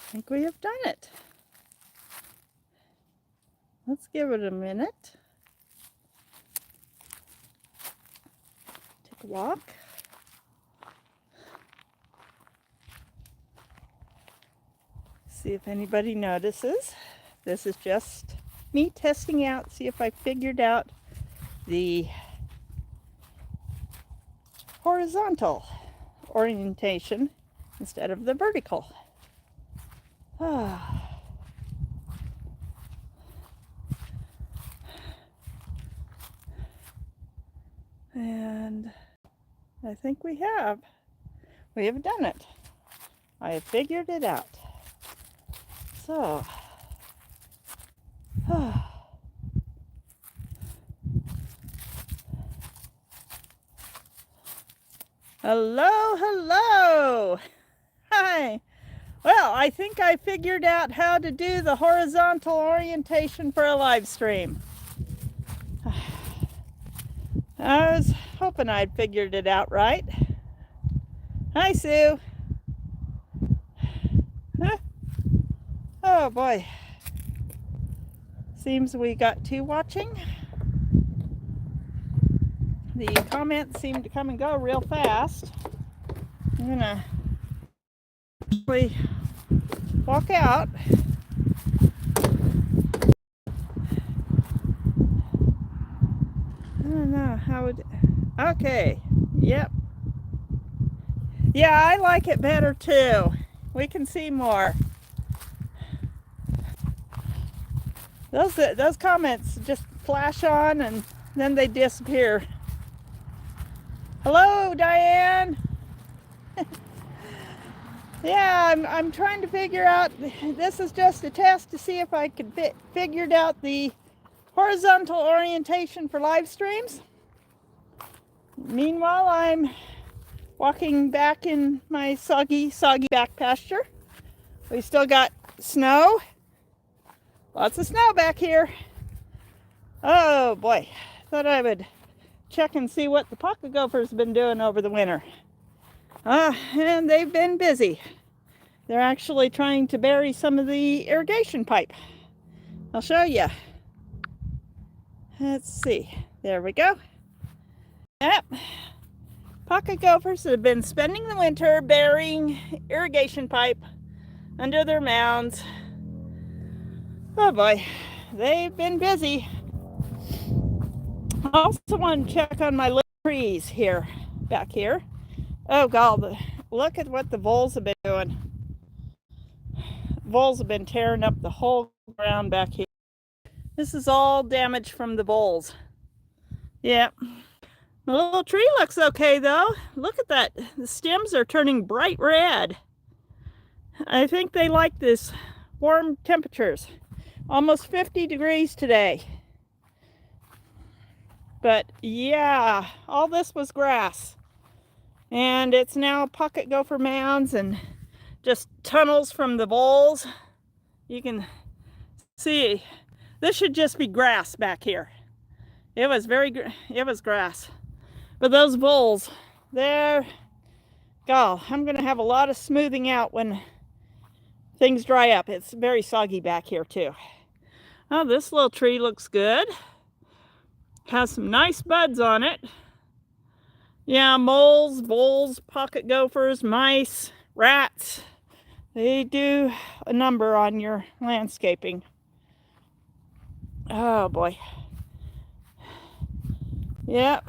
think we have done it. Let's give it a minute. Take a walk. See if anybody notices. This is just me testing out, see if I figured out the horizontal orientation instead of the vertical. And I think we have. We have done it. I have figured it out. So, hello. Hi. Well, I think I figured out how to do the horizontal orientation for a live stream. I was hoping I'd figured it out right. Hi, Sue. Huh? Oh boy. Seems we got two watching. The comments seem to come and go real fast. I'm gonna walk out. I don't know how would. Okay. Yep. Yeah, I like it better too. We can see more. Those comments just flash on and then they disappear. Hello, Diane. Yeah, I'm trying to figure out. This is just a test to see if I could figured out the horizontal orientation for live streams. Meanwhile, I'm walking back in my soggy back pasture. We still got snow. Lots of snow back here. Oh boy, thought I would check and see what the pocket gophers have been doing over the winter. And they've been busy. They're actually trying to bury some of the irrigation pipe. I'll show you. Let's see. There we go. Yep. Pocket gophers have been spending the winter burying irrigation pipe under their mounds. Oh boy, they've been busy. I also want to check on my little trees here, back here. Oh God, look at what the voles have been doing. Voles have been tearing up the whole ground back here. This is all damage from the voles. Yep. The little tree looks okay though. Look at that. The stems are turning bright red. I think they like this warm temperatures. Almost 50 degrees today. But yeah, all this was grass. And it's now pocket gopher mounds and just tunnels from the voles. You can see, this should just be grass back here. It was grass. But those voles, I'm gonna have a lot of smoothing out when things dry up. It's very soggy back here too. Oh, this little tree looks good. Has some nice buds on it. Yeah, moles, voles, pocket gophers, mice, rats. They do a number on your landscaping. Oh boy. Yep.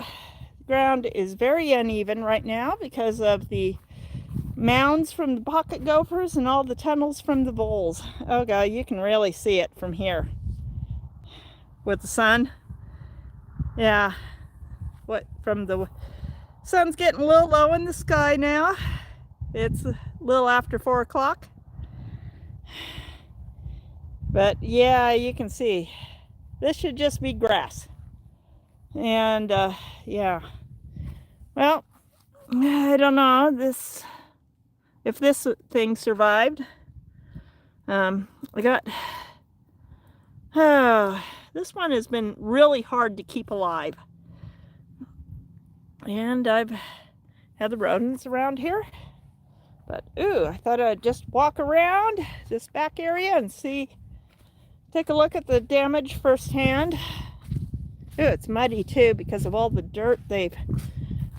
Ground is very uneven right now because of the mounds from the pocket gophers and all the tunnels from the voles. Oh God, you can really see it from here with the sun. Yeah, from the sun's getting a little low in the sky now. It's a little after 4 o'clock. But yeah, you can see this should just be grass. And yeah, well, I don't know if this thing survived. This one has been really hard to keep alive. And I've had the rodents around here. But, ooh, I thought I'd just walk around this back area and take a look at the damage firsthand. Ooh, it's muddy too because of all the dirt they've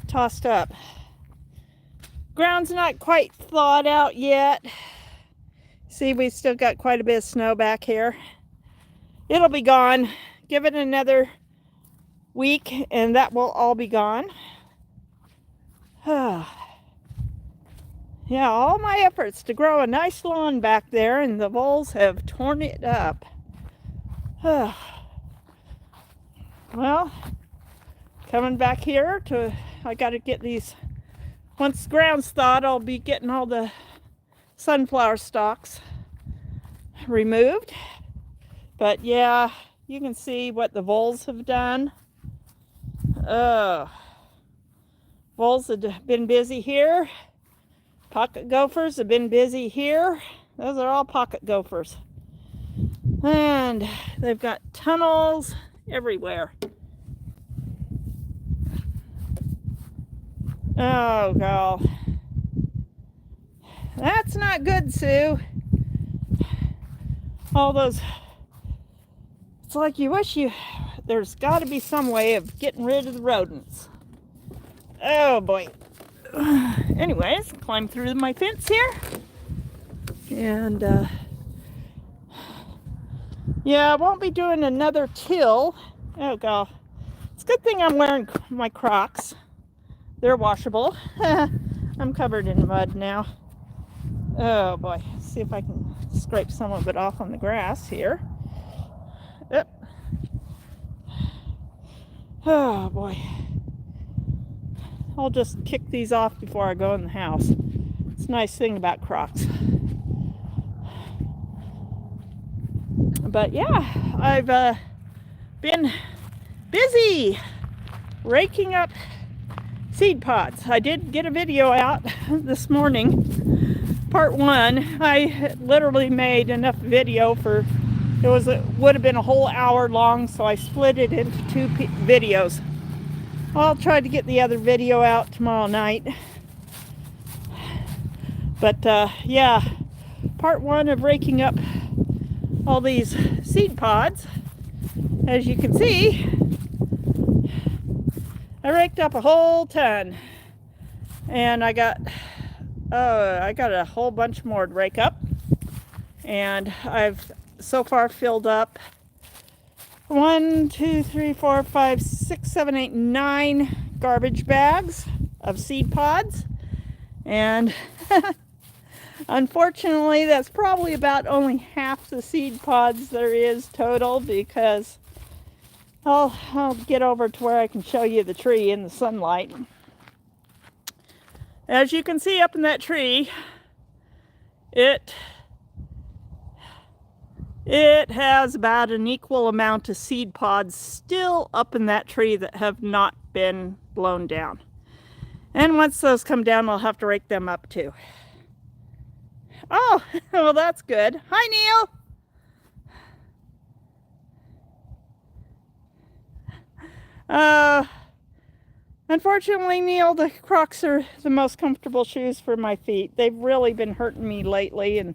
tossed up. Ground's not quite thawed out yet. See, we've still got quite a bit of snow back here. It'll be gone. Give it another week and that will all be gone. Yeah, all my efforts to grow a nice lawn back there and the voles have torn it up. Well, coming back here I got to get these, once the ground's thawed, I'll be getting all the sunflower stalks removed. But yeah, you can see what the voles have done. Voles have been busy here. Pocket gophers have been busy here. Those are all pocket gophers. And they've got tunnels everywhere. Oh, God. That's not good, Sue. All those... It's like you wish there's got to be some way of getting rid of the rodents. Oh, boy. Anyways, climb through my fence here. And, yeah, I won't be doing another till. Oh, God. It's a good thing I'm wearing my Crocs. They're washable. I'm covered in mud now. Oh, boy. Let's see if I can scrape some of it off on the grass here. Yep. Oh, boy. I'll just kick these off before I go in the house. It's a nice thing about Crocs. But yeah, I've been busy raking up seed pods. I did get a video out this morning, part 1. I literally made enough video for, it would have been a whole hour long, so I split it into 2 videos. I'll try to get the other video out tomorrow night. But yeah, part 1 of raking up all these seed pods. As you can see, I raked up a whole ton. And I got a whole bunch more to rake up. And I've so far filled up 1, 2, 3, 4, 5, 6, 7, 8, 9 garbage bags of seed pods. And unfortunately, that's probably about only half the seed pods there is total, because I'll get over to where I can show you the tree in the sunlight. As you can see up in that tree, it has about an equal amount of seed pods still up in that tree that have not been blown down. And once those come down, I'll have to rake them up too. Oh, well, that's good. Hi, Neil. Unfortunately, Neil, the Crocs are the most comfortable shoes for my feet. They've really been hurting me lately, and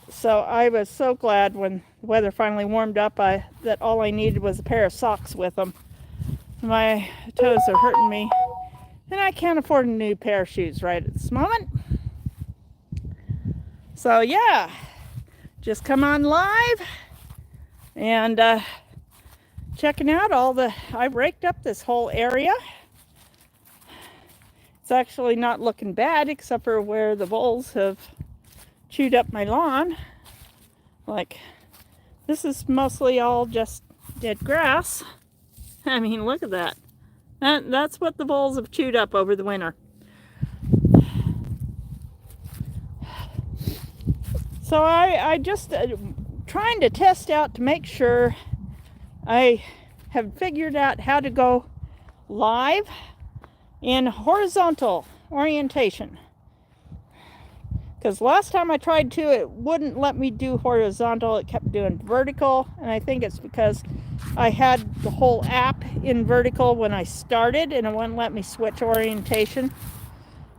so I was so glad when the weather finally warmed up that all I needed was a pair of socks with them. My toes are hurting me, and I can't afford a new pair of shoes right at this moment. So yeah, just come on live and checking out I've raked up this whole area. It's actually not looking bad except for where the voles have chewed up my lawn. Like, this is mostly all just dead grass. I mean, look at that. That's what the voles have chewed up over the winter. So I just trying to test out to make sure I have figured out how to go live in horizontal orientation. Because last time I tried to, it wouldn't let me do horizontal. It kept doing vertical. And I think it's because I had the whole app in vertical when I started, and it wouldn't let me switch orientation.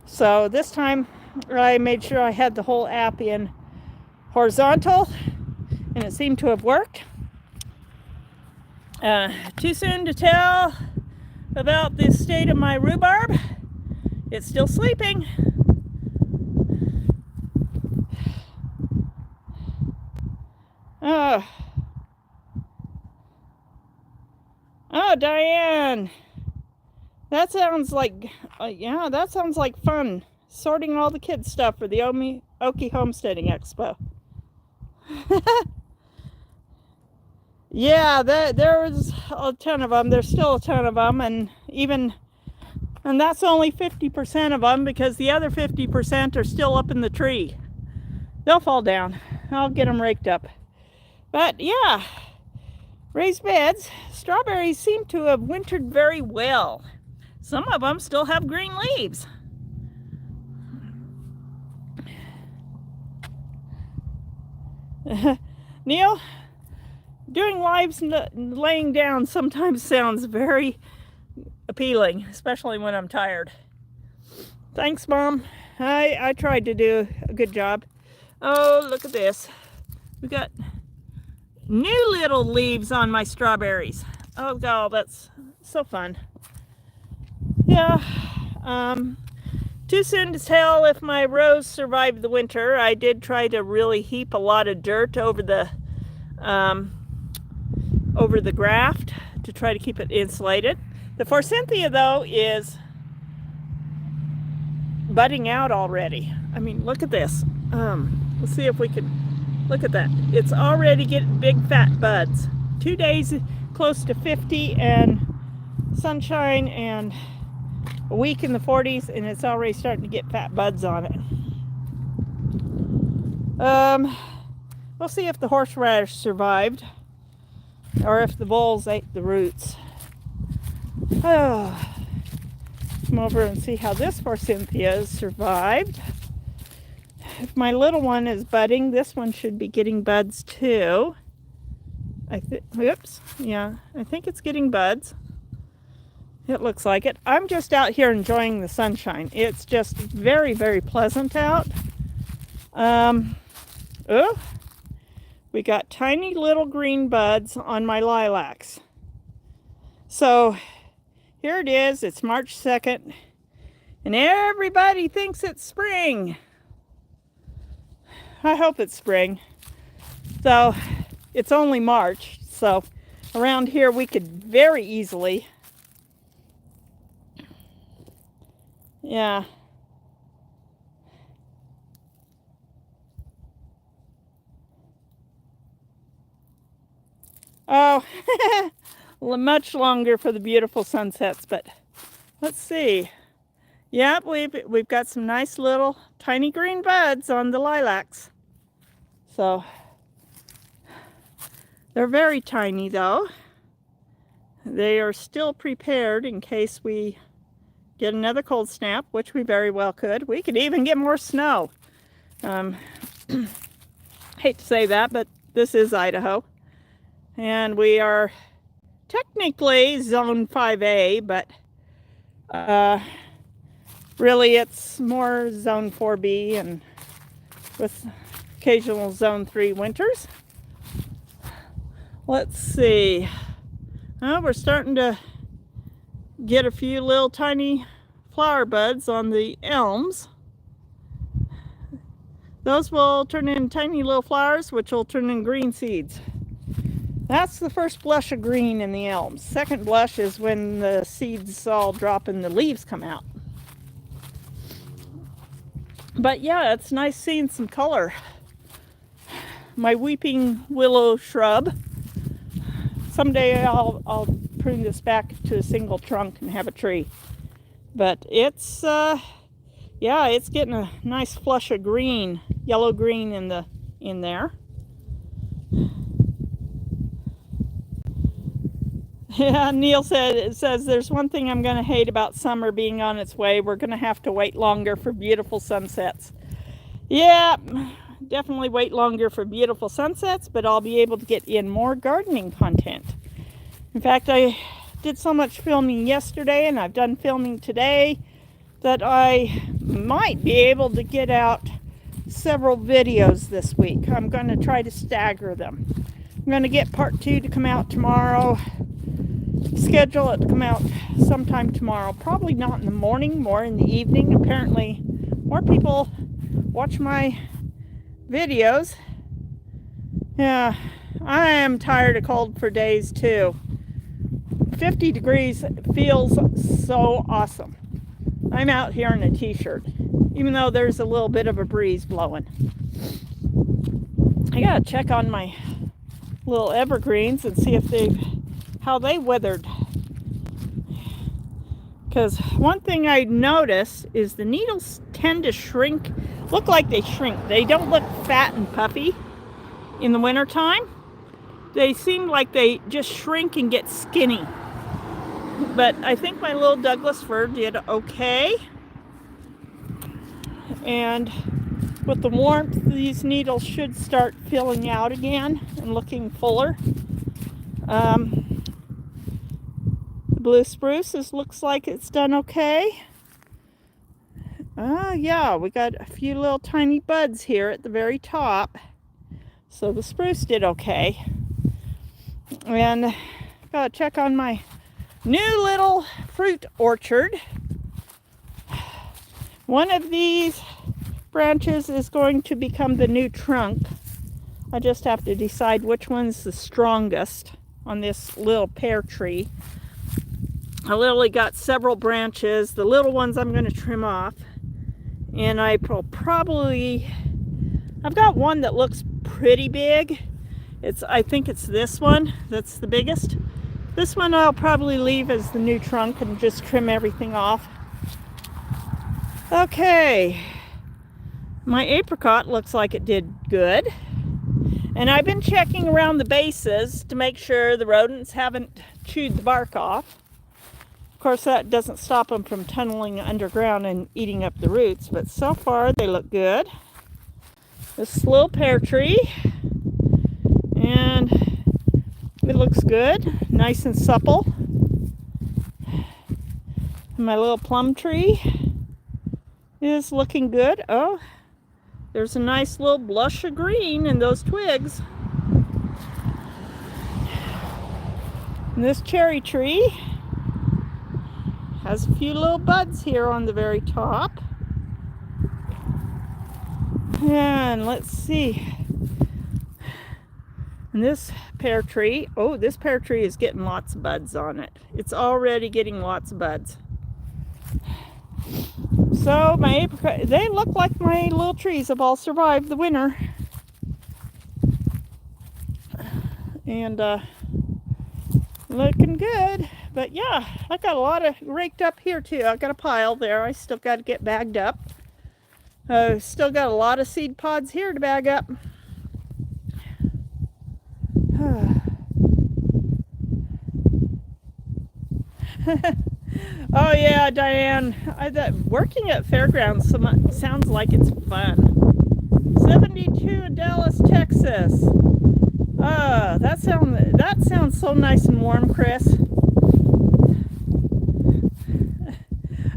So this time I made sure I had the whole app in horizontal, and it seemed to have worked. Too soon to tell about the state of my rhubarb. It's still sleeping. Oh, Diane, that sounds like, yeah, that sounds like fun. Sorting all the kids' stuff for the Okie Homesteading Expo. Yeah, there was a ton of them. There's still a ton of them, and that's only 50% of them because the other 50% are still up in the tree. They'll fall down. I'll get them raked up. But yeah, raised beds. Strawberries seem to have wintered very well. Some of them still have green leaves. Neil, doing lives laying down sometimes sounds very appealing, especially when I'm tired. Thanks, Mom. I tried to do a good job. Oh, look at this. We got new little leaves on my strawberries. Oh God, that's so fun. Yeah, too soon to tell if my rose survived the winter. I did try to really heap a lot of dirt over the graft to try to keep it insulated. The forsythia, though, is budding out already. I mean, look at this. Let's see if we can look at that. It's already getting big fat buds. 2 days close to 50 and sunshine, and a week in the 40s, and it's already starting to get fat buds on it. We'll see if the horseradish survived or if the voles ate the roots. Oh, come over and see how this forsythia has survived. If my little one is budding, this one should be getting buds too. Oops, yeah, I think it's getting buds. It looks like it. I'm just out here enjoying the sunshine. It's just very, very pleasant out. Oh, we got tiny little green buds on my lilacs. So here it is. It's March 2nd, and everybody thinks it's spring. I hope it's spring. So it's only March, so around here we could very easily, yeah. Oh, much longer for the beautiful sunsets, but let's see. Yeah, we've got some nice little tiny green buds on the lilacs. So they're very tiny though. They are still prepared in case we get another cold snap, which we very well could. We could even get more snow. Hate to say that, but this is Idaho. And we are technically zone 5A, but really it's more zone 4B and with occasional zone 3 winters. Let's see. Well, we're starting to get a few little tiny flower buds on the elms. Those will turn in tiny little flowers, which will turn in green seeds. That's the first blush of green in the elms. Second blush is when the seeds all drop and the leaves come out. But yeah, it's nice seeing some color. My weeping willow shrub. Someday I'll prune this back to a single trunk and have a tree. But it's yeah, it's getting a nice flush of green, yellow green in there. Yeah, Neil says there's one thing I'm going to hate about summer being on its way. We're going to have to wait longer for beautiful sunsets. Yeah, definitely wait longer for beautiful sunsets, but I'll be able to get in more gardening content. In fact, I did so much filming yesterday, and I've done filming today. that I might be able to get out several videos this week. I'm going to try to stagger them. I'm going to get part 2 to come out tomorrow. Schedule it to come out sometime tomorrow. Probably not in the morning, more in the evening. Apparently, more people watch my videos. Yeah, I am tired of cold for days too. 50 degrees feels so awesome. I'm out here in a t-shirt, even though there's a little bit of a breeze blowing. I gotta check on my little evergreens and see if how they withered. Because one thing I noticed is the needles tend to shrink, look like they shrink. They don't look fat and puffy in the wintertime. They seem like they just shrink and get skinny. But I think my little Douglas fir did okay. And with the warmth, these needles should start filling out again and looking fuller. The blue spruce looks like it's done okay. Yeah, we got a few little tiny buds here at the very top. So the spruce did okay. And gotta check on my new little fruit orchard. One of these branches is going to become the new trunk. I just have to decide which one's the strongest on this little pear tree. I literally got several branches. The little ones I'm going to trim off. And I've got one that looks pretty big. I think it's this one that's the biggest. This one I'll probably leave as the new trunk and just trim everything off. Okay, my apricot looks like it did good. And I've been checking around the bases to make sure the rodents haven't chewed the bark off. Of course, that doesn't stop them from tunneling underground and eating up the roots, but so far they look good. This little pear tree, and it looks good, nice and supple. My little plum tree is looking good. Oh, there's a nice little blush of green in those twigs. And this cherry tree has a few little buds here on the very top. And let's see. And this pear tree, oh, this pear tree is getting lots of buds on it. It's already getting lots of buds. So my apricot, they look like my little trees have all survived the winter. And looking good. But yeah, I got a lot of raked up here too. I got a pile there. I still got to get bagged up. Still got a lot of seed pods here to bag up. Oh yeah, Diane, working at fairgrounds sounds like it's fun. 72 in Dallas, Texas. That sounds so nice and warm, Chris.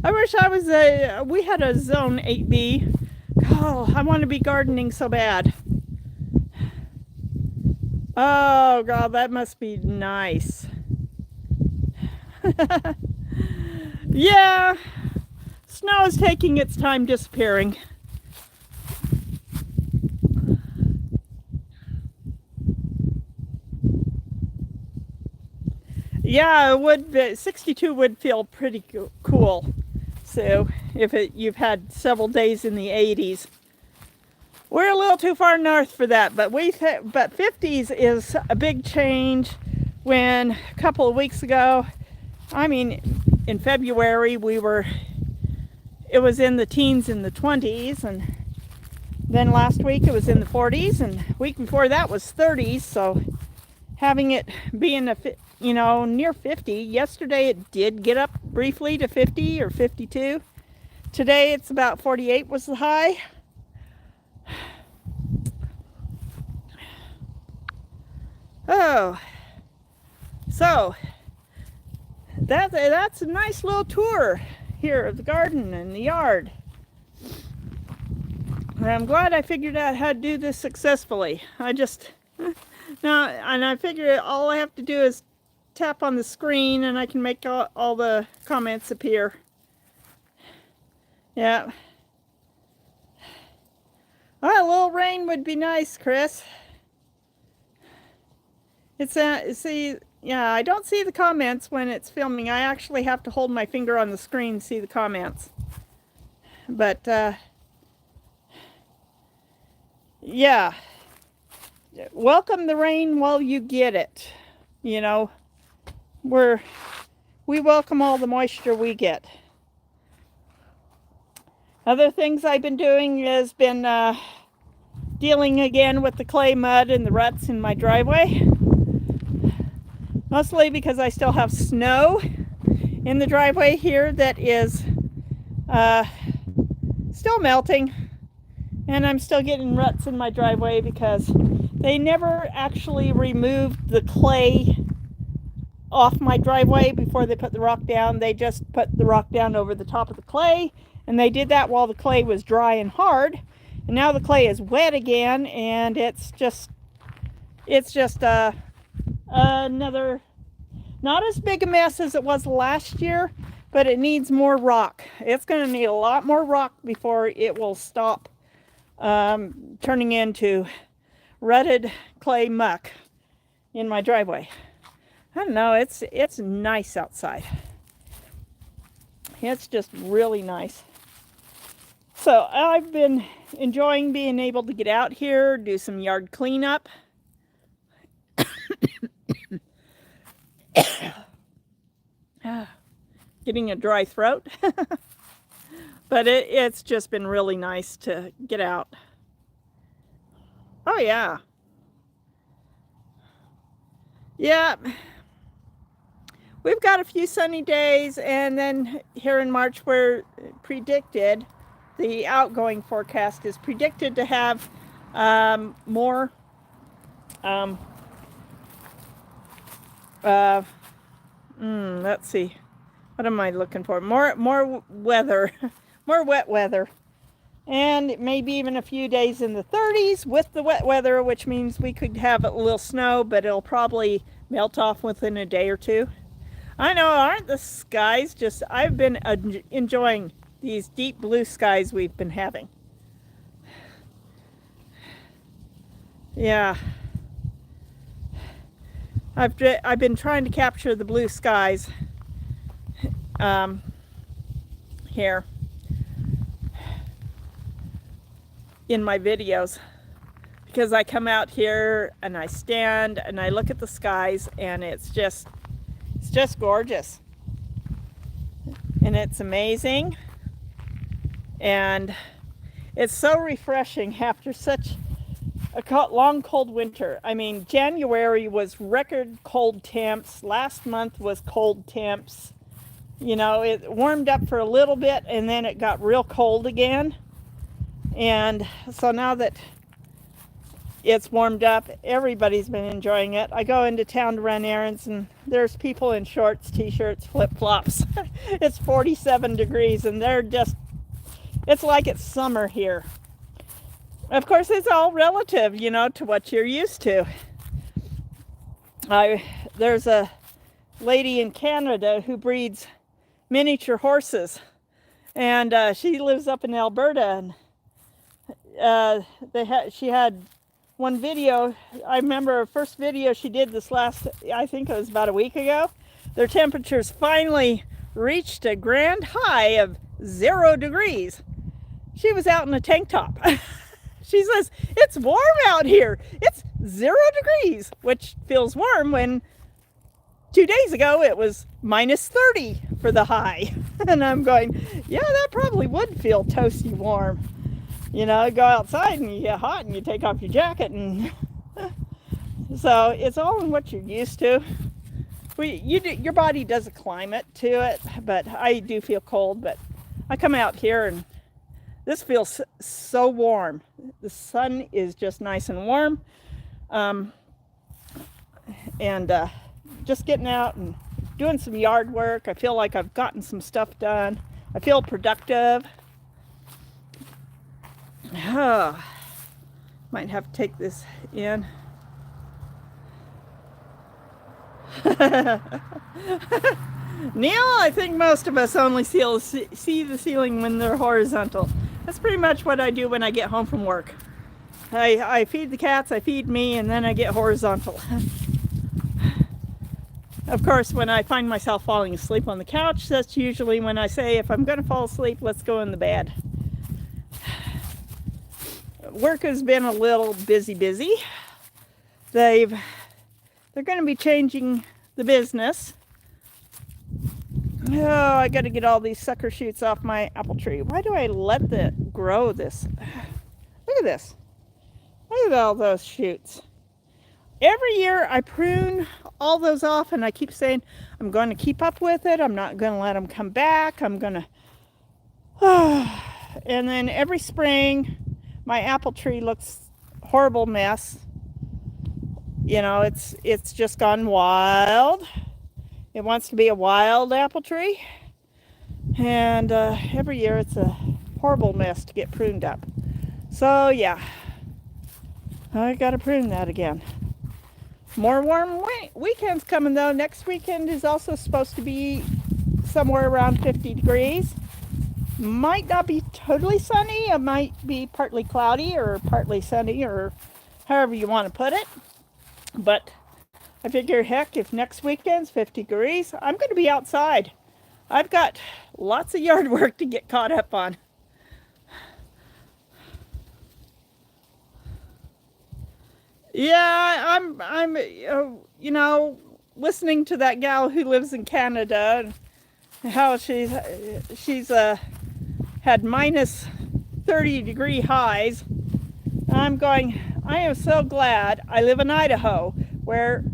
I wish we had a zone 8B. Oh, I want to be gardening so bad. Oh God, that must be nice. Yeah, snow is taking its time disappearing. Yeah, it would. 62 would feel pretty cool. So if you've had several days in the 80s, we're a little too far north for that. But 50s is a big change. When a couple of weeks ago, I mean, in February it was in the teens in the 20s, and then last week it was in the 40s, and the week before that was 30s. So having it being near 50. Yesterday it did get up briefly to 50 or 52. Today it's about 48 was the high. Oh, so that's a nice little tour here of the garden and the yard. And I'm glad I figured out how to do this successfully. I figured all I have to do is tap on the screen and I can make all the comments appear. Yeah. Well, a little rain would be nice, Chris. Yeah, I don't see the comments when it's filming. I actually have to hold my finger on the screen to see the comments. But, yeah. Welcome the rain while you get it. You know, we welcome all the moisture we get. Other things I've been doing has been dealing again with the clay mud and the ruts in my driveway. Mostly because I still have snow in the driveway here that is still melting. And I'm still getting ruts in my driveway because they never actually removed the clay off my driveway before they put the rock down. They just put the rock down over the top of the clay. And they did that while the clay was dry and hard. And now the clay is wet again, and it's just another, not as big a mess as it was last year, but it needs more rock. It's going to need a lot more rock before it will stop turning into rutted clay muck in my driveway. I don't know, it's nice outside. It's just really nice. So I've been enjoying being able to get out here, do some yard cleanup. Getting a dry throat. But it's just been really nice to get out. Oh yeah. Yeah. We've got a few sunny days, and then here in March we're predicted, the outgoing forecast is predicted to have more let's see, what am I looking for? More weather, more wet weather, and maybe even a few days in the 30s with the wet weather, which means we could have a little snow, but it'll probably melt off within a day or two. I know, aren't the skies just, I've been enjoying these deep blue skies we've been having. Yeah. I've been trying to capture the blue skies here in my videos, because I come out here and I stand and I look at the skies, and it's just gorgeous, and it's amazing, and it's so refreshing after such a long cold winter. I mean, January was record cold temps. Last month was cold temps. You know, it warmed up for a little bit and then it got real cold again. And so now that it's warmed up, everybody's been enjoying it. I go into town to run errands and there's people in shorts, t-shirts, flip-flops. It's 47 degrees and they're just, it's like it's summer here. Of course, it's all relative, you know, to what you're used to. There's a lady in Canada who breeds miniature horses, and she lives up in Alberta, and she had one video. I remember her first video she did this last, I think it was about a week ago. Their temperatures finally reached a grand high of 0 degrees. She was out in a tank top. She says, it's warm out here. It's 0 degrees, which feels warm when 2 days ago it was minus 30 for the high. And I'm going, yeah, that probably would feel toasty warm. You know, go outside and you get hot and you take off your jacket. And so it's all in what you're used to. Your body does a climate to it, but I do feel cold. But I come out here and this feels so warm. The sun is just nice and warm. Just getting out and doing some yard work. I feel like I've gotten some stuff done. I feel productive. Oh, might have to take this in. Neil, I think most of us only see the ceiling when they're horizontal. That's pretty much what I do when I get home from work. I feed the cats, I feed me, and then I get horizontal. Of course, when I find myself falling asleep on the couch, that's usually when I say, if I'm going to fall asleep, let's go in the bed. Work has been a little busy. They're going to be changing the business. Oh, I got to get all these sucker shoots off my apple tree. Why do I let it grow this? Look at this. Look at all those shoots. Every year I prune all those off, and I keep saying I'm going to keep up with it. I'm not going to let them come back. I'm going to... And then every spring, my apple tree looks horrible mess. You know, it's just gone wild. It wants to be a wild apple tree. And every year it's a horrible mess to get pruned up. So yeah, I got to prune that again. More warm weekends coming though. Next weekend is also supposed to be somewhere around 50 degrees. Might not be totally sunny. It might be partly cloudy or partly sunny, or however you want to put it. But I figure, heck, if next weekend's 50 degrees, I'm going to be outside. I've got lots of yard work to get caught up on. Yeah, I'm you know, listening to that gal who lives in Canada and how she's had minus 30-degree highs. I'm going, I am so glad I live in Idaho, where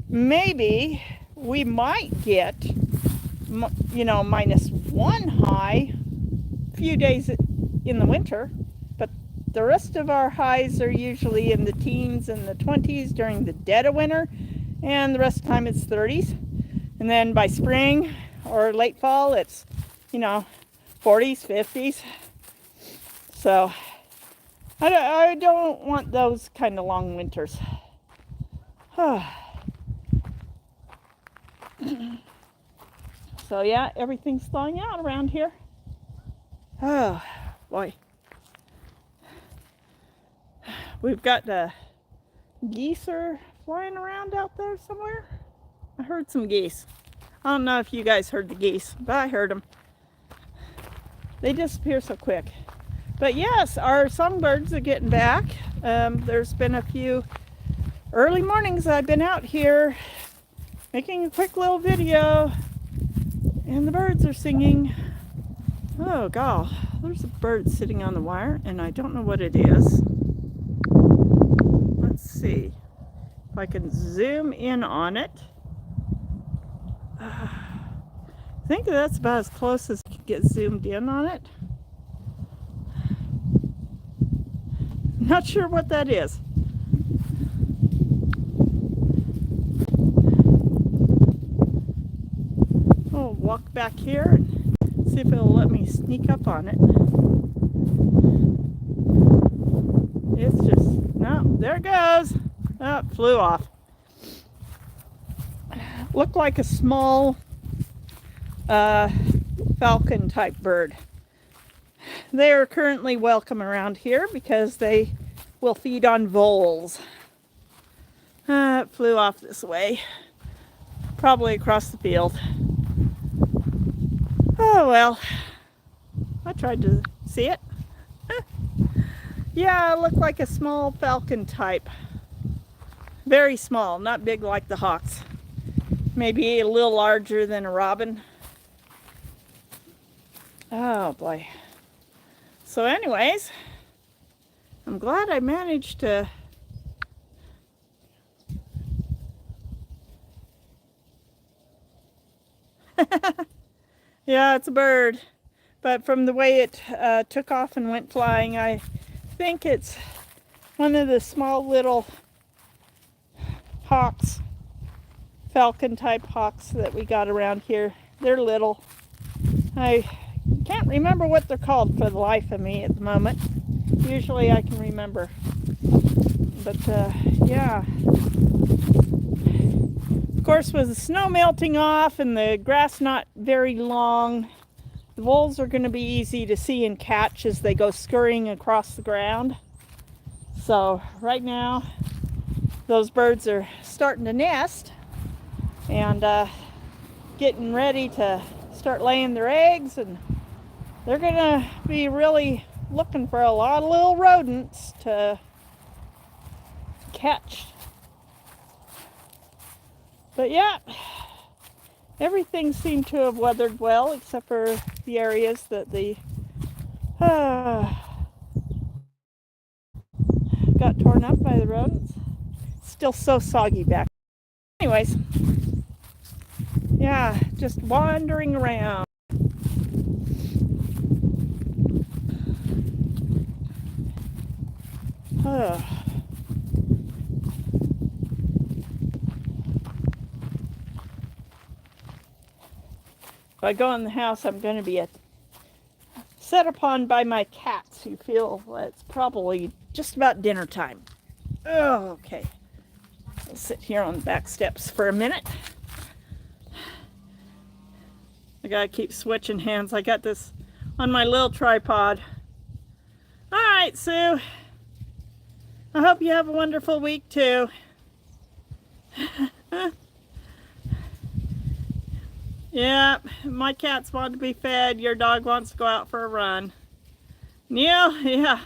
maybe we might get, you know, -1 high a few days in the winter, but the rest of our highs are usually in the teens and the 20s during the dead of winter, and the rest of the time it's 30s. And then by spring or late fall, it's, you know, 40s, 50s. So I don't want those kind of long winters. So yeah, everything's thawing out around here. Oh boy. We've got geese are flying around out there somewhere. I heard some geese. I don't know if you guys heard the geese, but I heard them. They disappear so quick. But yes, our songbirds are getting back. There's been a few early mornings I've been out here making a quick little video, and the birds are singing. Oh god, there's a bird sitting on the wire, and I don't know what it is. Let's see if I can zoom in on it. I think that's about as close as I can get zoomed in on it. Not sure what that is. I'll walk back here and see if it'll let me sneak up on it. It's just, no, there it goes. Oh, it flew off. Looked like a small falcon type bird. They are currently welcome around here because they will feed on voles. It flew off this way, probably across the field. Oh well, I tried to see it. Yeah, it looked like a small falcon type. Very small, not big like the hawks. Maybe a little larger than a robin. Oh boy. So anyways, I'm glad I managed to yeah, it's a bird, but from the way it took off and went flying, I think it's one of the small little hawks, falcon type hawks that we got around here. They're little. I can't remember what they're called for the life of me at the moment. Usually I can remember. But yeah. Of course, with the snow melting off and the grass not very long, the voles are going to be easy to see and catch as they go scurrying across the ground. So right now, those birds are starting to nest and getting ready to start laying their eggs, and they're going to be really looking for a lot of little rodents to catch. But yeah, everything seemed to have weathered well except for the areas that the got torn up by the rodents. Still so soggy back. Anyways, yeah, just wandering around. If I go in the house, I'm going to be set upon by my cats who feel it's probably just about dinner time. Oh, okay. I'll sit here on the back steps for a minute. I gotta keep switching hands. I got this on my little tripod. All right, Sue. I hope you have a wonderful week too. Yeah, my cats want to be fed. Your dog wants to go out for a run. Neil, yeah,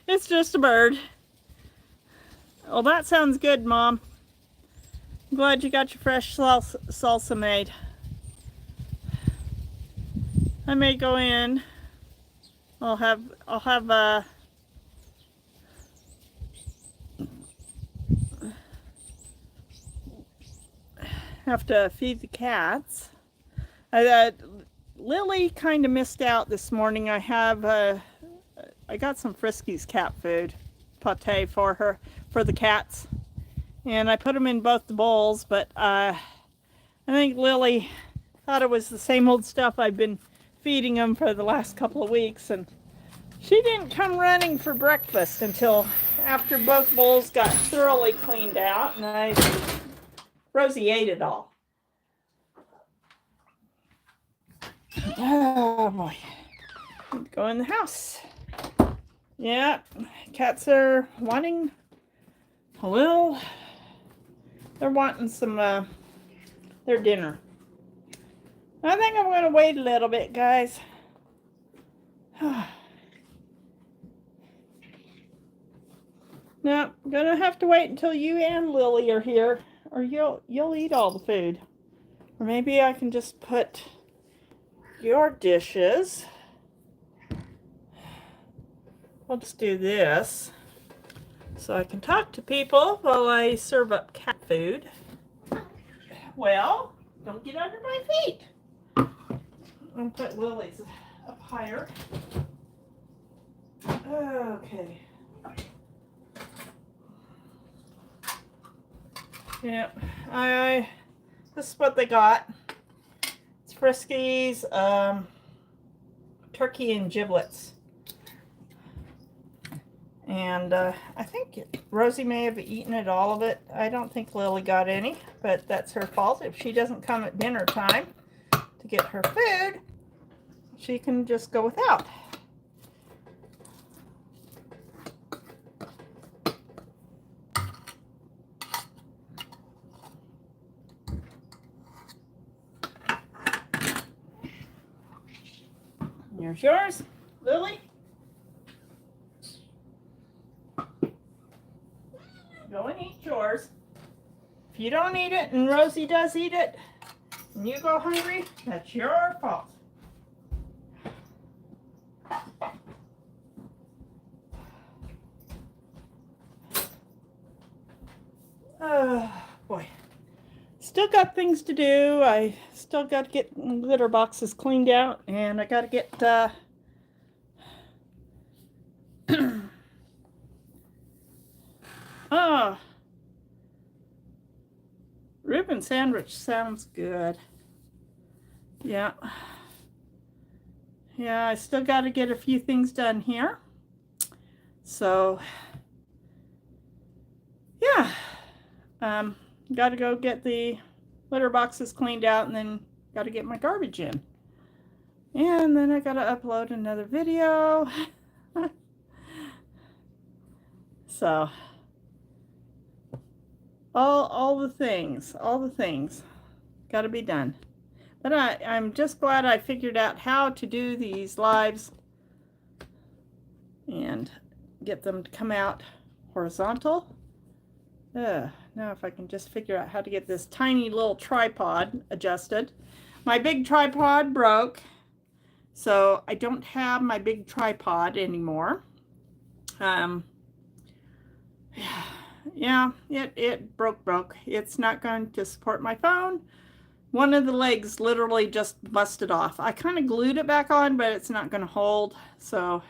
it's just a bird. Well, that sounds good, Mom. I'm glad you got your fresh salsa made. I may go in. I'll have to feed the cats. Lily kind of missed out this morning. I got some Friskies cat food, pate for the cats, and I put them in both the bowls. But I think Lily thought it was the same old stuff I've been feeding them for the last couple of weeks, and she didn't come running for breakfast until after both bowls got thoroughly cleaned out, and Rosie ate it all. Oh boy. Go in the house. Yeah, cats are wanting they're wanting some their dinner. I think I'm going to wait a little bit, guys. Now, I'm going to have to wait until you and Lily are here, or you'll eat all the food. Or maybe I can just put your dishes. I'll just do this so I can talk to people while I serve up cat food. Well, don't get under my feet. I'll put Lily's up higher. Okay. Yeah, this is what they got. It's Friskies, turkey and giblets. And I think Rosie may have eaten all of it. I don't think Lily got any, but that's her fault. If she doesn't come at dinner time to get her food, she can just go without. Here's yours, Lily. Go and eat yours. If you don't eat it and Rosie does eat it, and you go hungry, that's your fault. Oh, boy. Still got things to do. I still got to get litter boxes cleaned out, and I got to get Reuben sandwich sounds good. Yeah. yeah, I still got to get a few things done here. So, yeah, got to go get the litter boxes cleaned out, and then got to get my garbage in. And then I got to upload another video. So, all the things got to be done. But I'm just glad I figured out how to do these lives and get them to come out horizontal. Now if I can just figure out how to get this tiny little tripod adjusted. My big tripod broke, so I don't have my big tripod anymore. Yeah, it broke. It's not going to support my phone. One of the legs literally just busted off. I kind of glued it back on, but it's not going to hold, so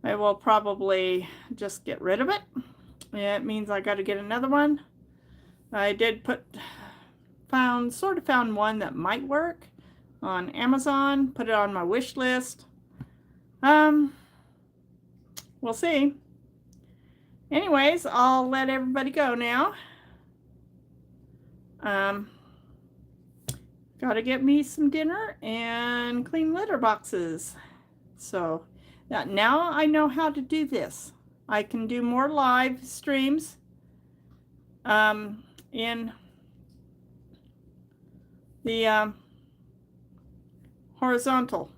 I will probably just get rid of it. It means I got to get another one. I did found one that might work on Amazon, put it on my wish list. We'll see. Anyways, I'll let everybody go now. Gotta get me some dinner and clean litter boxes. So now I know how to do this. I can do more live streams in the horizontal.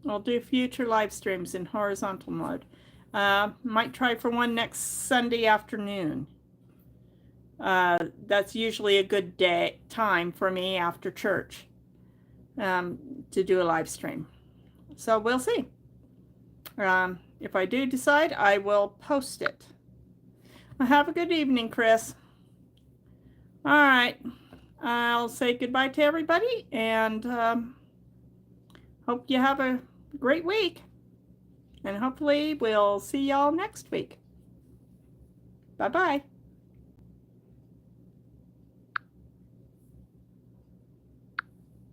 I'll do future live streams in horizontal mode. Might try for one next Sunday afternoon. That's usually a good time for me after church to do a live stream. So we'll see. If I do decide, I will post it. Well, have a good evening, Chris. All right. I'll say goodbye to everybody, and hope you have a great week. And hopefully we'll see y'all next week. Bye-bye.